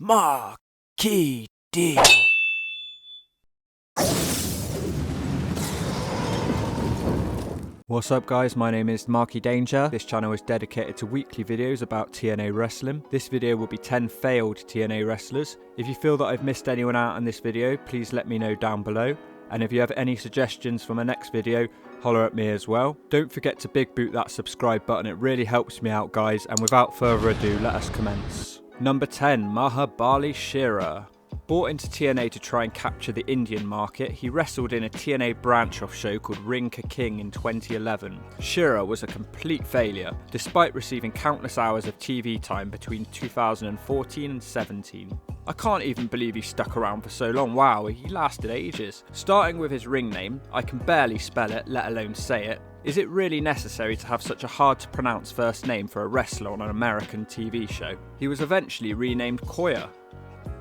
Marquee D. What's up guys, my name is Marquee Danger. This channel is dedicated to weekly videos about TNA wrestling. This video will be 10 failed TNA wrestlers. If you feel that I've missed anyone out in this video, please let me know down below. And if you have any suggestions for my next video, holler at me as well. Don't forget to big boot that subscribe button, it really helps me out guys. And without further ado, let us commence. Number 10, MAHABALI SHERA. Brought into TNA to try and capture the Indian market, he wrestled in a TNA branch-off show called Ring Ka King in 2011. SHERA was a complete failure, despite receiving countless hours of TV time between 2014 and 17. I can't even believe he stuck around for so long. Wow, he lasted ages. Starting with his ring name, I can barely spell it, let alone say it. Is it really necessary to have such a hard to pronounce first name for a wrestler on an American TV show? He was eventually renamed Koya.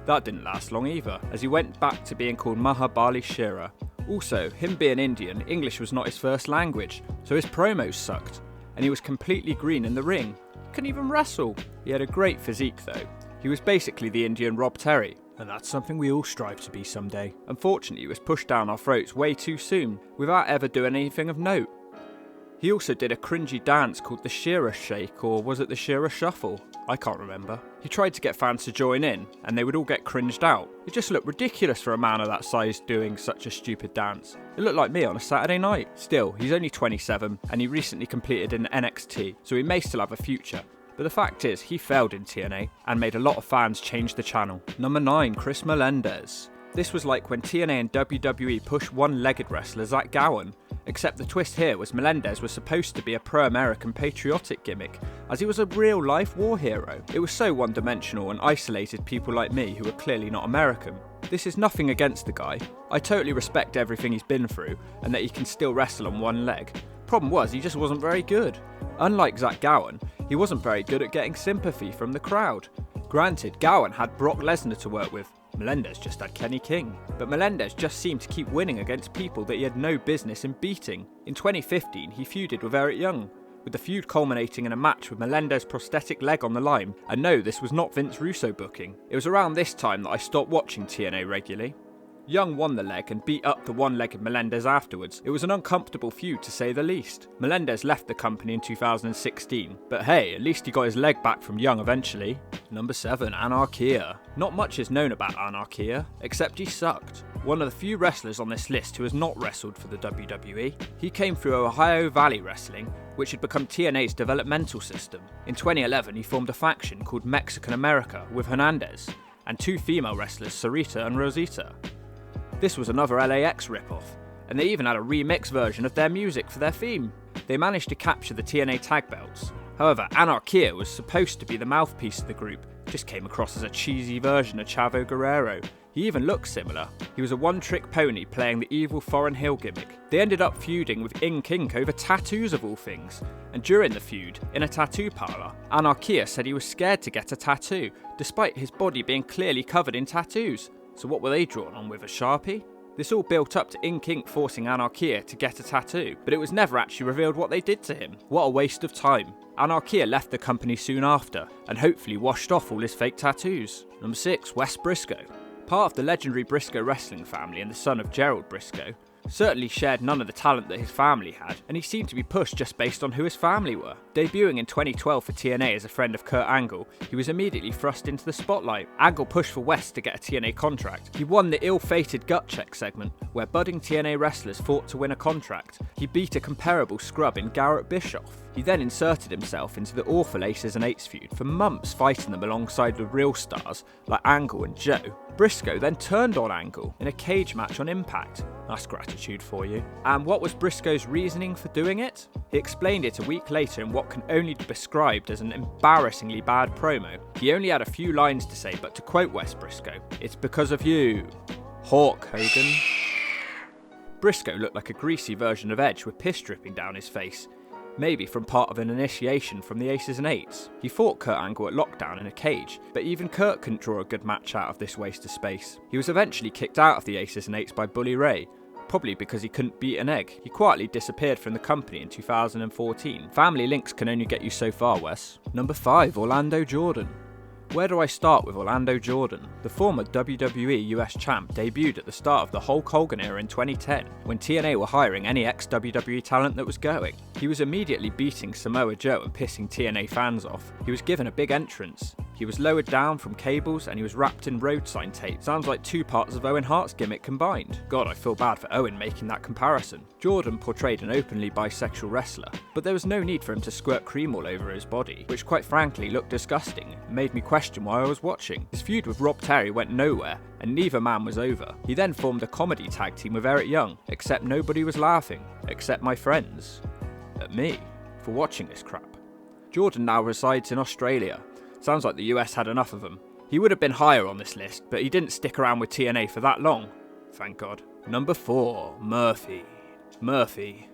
That didn't last long either, as he went back to being called MAHABALI SHERA. Also, him being Indian, English was not his first language, so his promos sucked, and he was completely green in the ring. He couldn't even wrestle. He had a great physique though. He was basically the Indian Rob Terry, and that's something we all strive to be someday. Unfortunately, he was pushed down our throats way too soon, without ever doing anything of note. He also did a cringy dance called the SHERA Shake, or was it the SHERA Shuffle? I can't remember. He tried to get fans to join in, and they would all get cringed out. It just looked ridiculous for a man of that size doing such a stupid dance. It looked like me on a Saturday night. Still, he's only 27, and he recently completed an NXT, so he may still have a future. But the fact is, he failed in TNA, and made a lot of fans change the channel. Number 9, Chris Melendez. This was like when TNA and WWE pushed one-legged wrestler Zach Gowen, except the twist here was Melendez was supposed to be a pro-American patriotic gimmick, as he was a real-life war hero. It was so one-dimensional and isolated people like me who were clearly not American. This is nothing against the guy. I totally respect everything he's been through, and that he can still wrestle on one leg. Problem was, he just wasn't very good. Unlike Zach Gowen, he wasn't very good at getting sympathy from the crowd. Granted, Gowen had Brock Lesnar to work with, Melendez just had Kenny King. But Melendez just seemed to keep winning against people that he had no business in beating. In 2015, he feuded with Eric Young, with the feud culminating in a match with Melendez's prosthetic leg on the line. And no, this was not Vince Russo booking. It was around this time that I stopped watching TNA regularly. Young won the leg and beat up the one-legged Melendez afterwards. It was an uncomfortable feud to say the least. Melendez left the company in 2016, but hey, at least he got his leg back from Young eventually. Number 7, ANARQUIA. Not much is known about ANARQUIA, except he sucked. One of the few wrestlers on this list who has not wrestled for the WWE. He came through Ohio Valley Wrestling, which had become TNA's developmental system. In 2011, he formed a faction called Mexican America with Hernandez, and 2 female wrestlers, Sarita and Rosita. This was another LAX ripoff, and they even had a remix version of their music for their theme. They managed to capture the TNA tag belts. However, ANARQUIA was supposed to be the mouthpiece of the group, just came across as a cheesy version of CHAVO GUERRERO. He even looked similar. He was a one-trick pony playing the evil foreign heel gimmick. They ended up feuding with Kink over tattoos of all things, and during the feud, in a tattoo parlour, ANARQUIA said he was scared to get a tattoo, despite his body being clearly covered in tattoos. So what were they drawn on with, a Sharpie? This all built up to Kink forcing ANARQUIA to get a tattoo, but it was never actually revealed what they did to him. What a waste of time. ANARQUIA left the company soon after, and hopefully washed off all his fake tattoos. Number 6, West BRISCO. Part of the legendary Briscoe wrestling family and the son of Gerald Briscoe, certainly shared none of the talent that his family had, and he seemed to be pushed just based on who his family were. Debuting in 2012 for TNA as a friend of Kurt Angle, he was immediately thrust into the spotlight. Angle pushed for West to get a TNA contract. He won the ill-fated gut check segment, where budding TNA wrestlers fought to win a contract. He beat a comparable scrub in Garrett Bischoff. He then inserted himself into the awful Aces and Eights feud for months, fighting them alongside the real stars like Angle and Joe. Briscoe then turned on Angle in a cage match on Impact. That's gratitude for you. And what was Briscoe's reasoning for doing it? He explained it a week later in what can only be described as an embarrassingly bad promo. He only had a few lines to say, but to quote West Briscoe, "It's because of you, Hawk Hogan." Briscoe looked like a greasy version of Edge with piss dripping down his face. maybe from part of an initiation from the Aces and Eights. He fought Kurt Angle at Lockdown in a cage, but even Kurt couldn't draw a good match out of this waste of space. He was eventually kicked out of the Aces and Eights by Bully Ray, probably because he couldn't beat an egg. He quietly disappeared from the company in 2014. Family links can only get you so far, Wes. Number 5, Orlando Jordan. Where do I start with Orlando Jordan? The former WWE US champ debuted at the start of the Hulk Hogan era in 2010, when TNA were hiring any ex-WWE talent that was going. He was immediately beating Samoa Joe and pissing TNA fans off. He was given a big entrance. He was lowered down from cables and he was wrapped in road sign tape. Sounds like two parts of Owen Hart's gimmick combined. God, I feel bad for Owen making that comparison. Jordan portrayed an openly bisexual wrestler, but there was no need for him to squirt cream all over his body, which quite frankly looked disgusting and made me question why I was watching. His feud with Rob Terry went nowhere, and neither man was over. He then formed a comedy tag team with Eric Young, except nobody was laughing, except my friends. At me, for watching this crap. Jordan now resides in Australia. Sounds like the US had enough of him. He would have been higher on this list, but he didn't stick around with TNA for that long. Thank God. Number 4, Murphy. Murphy.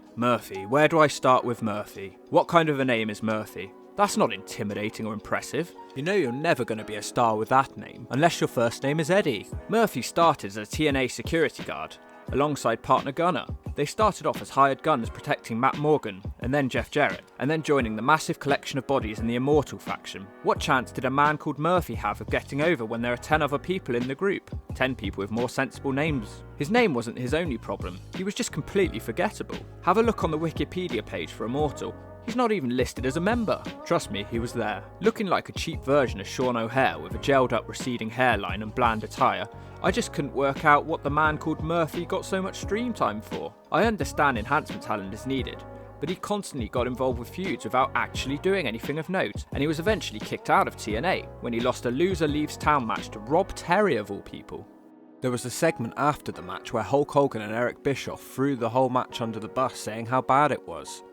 Where do I start with Murphy? What kind of a name is Murphy? That's not intimidating or impressive. You know you're never going to be a star with that name, unless your first name is Eddie. Murphy started as a TNA security guard, alongside partner Gunner. They started off as hired guns protecting Matt Morgan, and then Jeff Jarrett, and then joining the massive collection of bodies in the Immortal faction. What chance did a man called Murphy have of getting over when there are 10 other people in the group? 10 people with more sensible names. His name wasn't his only problem, he was just completely forgettable. Have a look on the Wikipedia page for Immortal. He's not even listed as a member. Trust me, he was there. Looking like a cheap version of Sean O'Hare with a gelled up receding hairline and bland attire, I just couldn't work out what the man called Murphy got so much stream time for. I understand enhancement talent is needed, but he constantly got involved with feuds without actually doing anything of note, and he was eventually kicked out of TNA when he lost a loser leaves town match to Rob Terry of all people. There was a segment after the match where Hulk Hogan and Eric Bischoff threw the whole match under the bus saying how bad it was.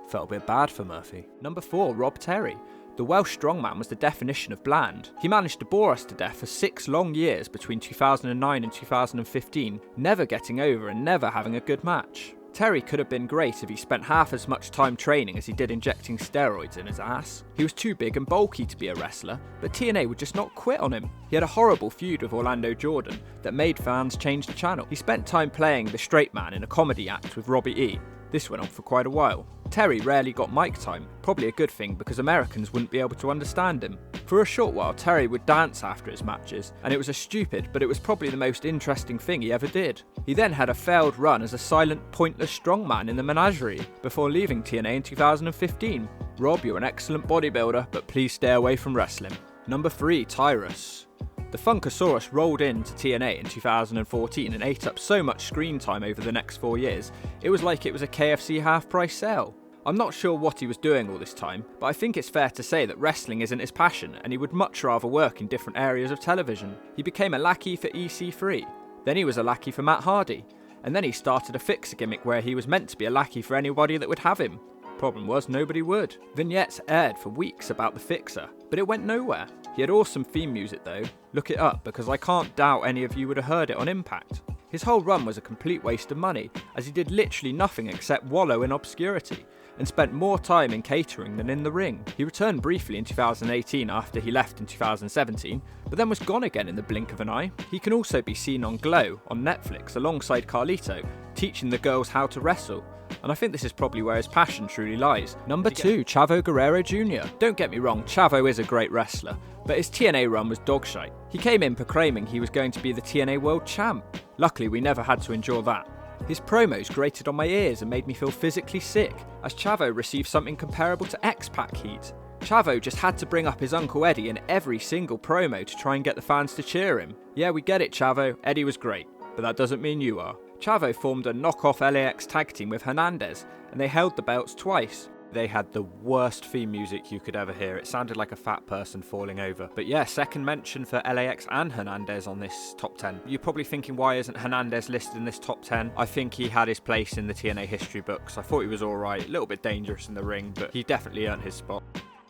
Felt a bit bad for Murphy. Number 4, Rob Terry. The Welsh strongman was the definition of bland. He managed to bore us to death for 6 long years between 2009 and 2015, never getting over and never having a good match. Terry could have been great if he spent half as much time training as he did injecting steroids in his ass. He was too big and bulky to be a wrestler, but TNA would just not quit on him. He had a horrible feud with Orlando Jordan that made fans change the channel. He spent time playing the straight man in a comedy act with Robbie E. This went on for quite a while. Terry rarely got mic time, probably a good thing because Americans wouldn't be able to understand him. For a short while, Terry would dance after his matches, and it was a stupid, but it was probably the most interesting thing he ever did. He then had a failed run as a silent, pointless strongman in the Menagerie, before leaving TNA in 2015. Rob, you're an excellent bodybuilder, but please stay away from wrestling. Number 3, Tyrus. The Funkasaurus rolled into TNA in 2014 and ate up so much screen time over the next 4 years, it was like it was a KFC half-price sale. I'm not sure what he was doing all this time, but I think it's fair to say that wrestling isn't his passion and he would much rather work in different areas of television. He became a lackey for EC3, then he was a lackey for Matt Hardy, and then he started a fixer gimmick where he was meant to be a lackey for anybody that would have him. Problem was, nobody would. Vignettes aired for weeks about the fixer, but it went nowhere. He had awesome theme music though. Look it up because I can't doubt any of you would have heard it on Impact. His whole run was a complete waste of money, as he did literally nothing except wallow in obscurity, and spent more time in catering than in the ring. He returned briefly in 2018 after he left in 2017, but then was gone again in the blink of an eye. He can also be seen on Glow on Netflix alongside Carlito, teaching the girls how to wrestle. And I think this is probably where his passion truly lies. Number 2, Chavo Guerrero Jr. Don't get me wrong, Chavo is a great wrestler, but his TNA run was dogshite. He came in proclaiming he was going to be the TNA World Champ. Luckily, we never had to endure that. His promos grated on my ears and made me feel physically sick, as Chavo received something comparable to X-Pac heat. Chavo just had to bring up his Uncle Eddie in every single promo to try and get the fans to cheer him. Yeah, we get it, Chavo, Eddie was great, but that doesn't mean you are. Chavo formed a knockoff LAX tag team with Hernandez, and they held the belts twice. They had the worst theme music you could ever hear. It sounded like a fat person falling over. But yeah, second mention for LAX and Hernandez on this top 10. You're probably thinking, why isn't Hernandez listed in this top 10? I think he had his place in the TNA history books. I thought he was alright, a little bit dangerous in the ring, but he definitely earned his spot.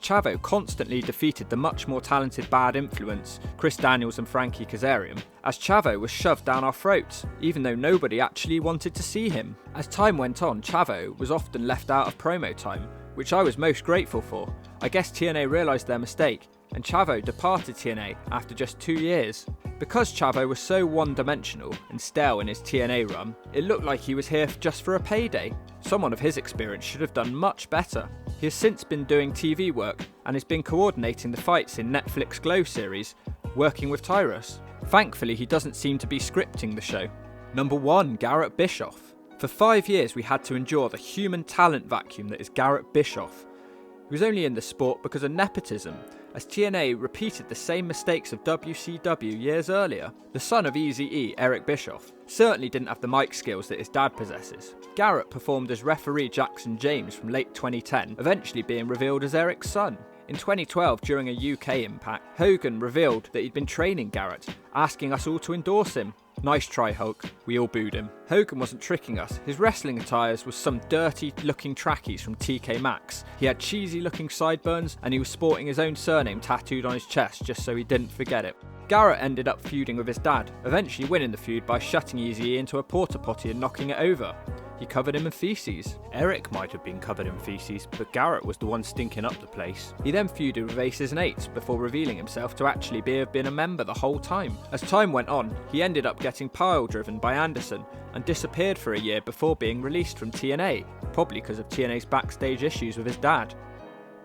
Chavo constantly defeated the much more talented Bad Influence, Chris Daniels and Frankie Kazarian, as Chavo was shoved down our throats, even though nobody actually wanted to see him. As time went on, Chavo was often left out of promo time, which I was most grateful for. I guess TNA realised their mistake, and Chavo departed TNA after just 2 years. Because Chavo was so one-dimensional and stale in his TNA run, it looked like he was here just for a payday. Someone of his experience should have done much better. He has since been doing TV work and has been coordinating the fights in Netflix Glow series, working with TYRUS. Thankfully, he doesn't seem to be scripting the show. Number 1, Garrett Bischoff. For 5 years we had to endure the human talent vacuum that is Garrett Bischoff. He was only in the sport because of nepotism, as TNA repeated the same mistakes of WCW years earlier. The son of Eazy-E, Eric Bischoff, certainly didn't have the mic skills that his dad possesses. Garrett performed as referee Jackson James from late 2010, eventually being revealed as Eric's son. In 2012, during a UK Impact, Hogan revealed that he'd been training Garrett, asking us all to endorse him. Nice try, Hulk. We all booed him. Hogan wasn't tricking us. His wrestling attires was some dirty looking trackies from TK Maxx. He had cheesy looking sideburns and he was sporting his own surname tattooed on his chest just so he didn't forget it. Garrett ended up feuding with his dad, eventually winning the feud by shutting Eazy-E into a porta potty and knocking it over. He covered him in feces. Eric might have been covered in feces, but Garrett was the one stinking up the place. He then feuded with Aces and Eights before revealing himself to actually have been a member the whole time. As time went on, he ended up getting pile driven by Anderson and disappeared for a year before being released from TNA, probably because of TNA's backstage issues with his dad.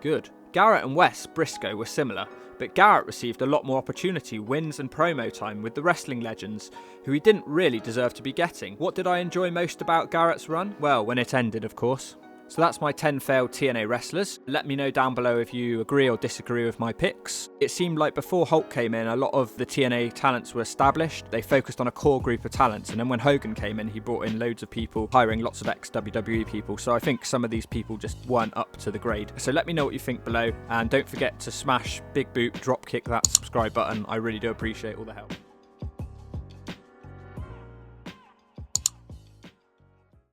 Good. Garrett and Wes Briscoe were similar, but Garrett received a lot more opportunity, wins and promo time with the wrestling legends, who he didn't really deserve to be getting. What did I enjoy most about Garrett's run? Well, when it ended, of course. So that's my 10 failed TNA wrestlers. Let me know down below if you agree or disagree with my picks. It seemed like before Hulk came in, a lot of the TNA talents were established. They focused on a core group of talents, and then when Hogan came in, he brought in loads of people, hiring lots of ex-WWE people. So I think some of these people just weren't up to the grade. So let me know what you think below, and don't forget to smash big boot, drop kick that subscribe button. I really do appreciate all the help.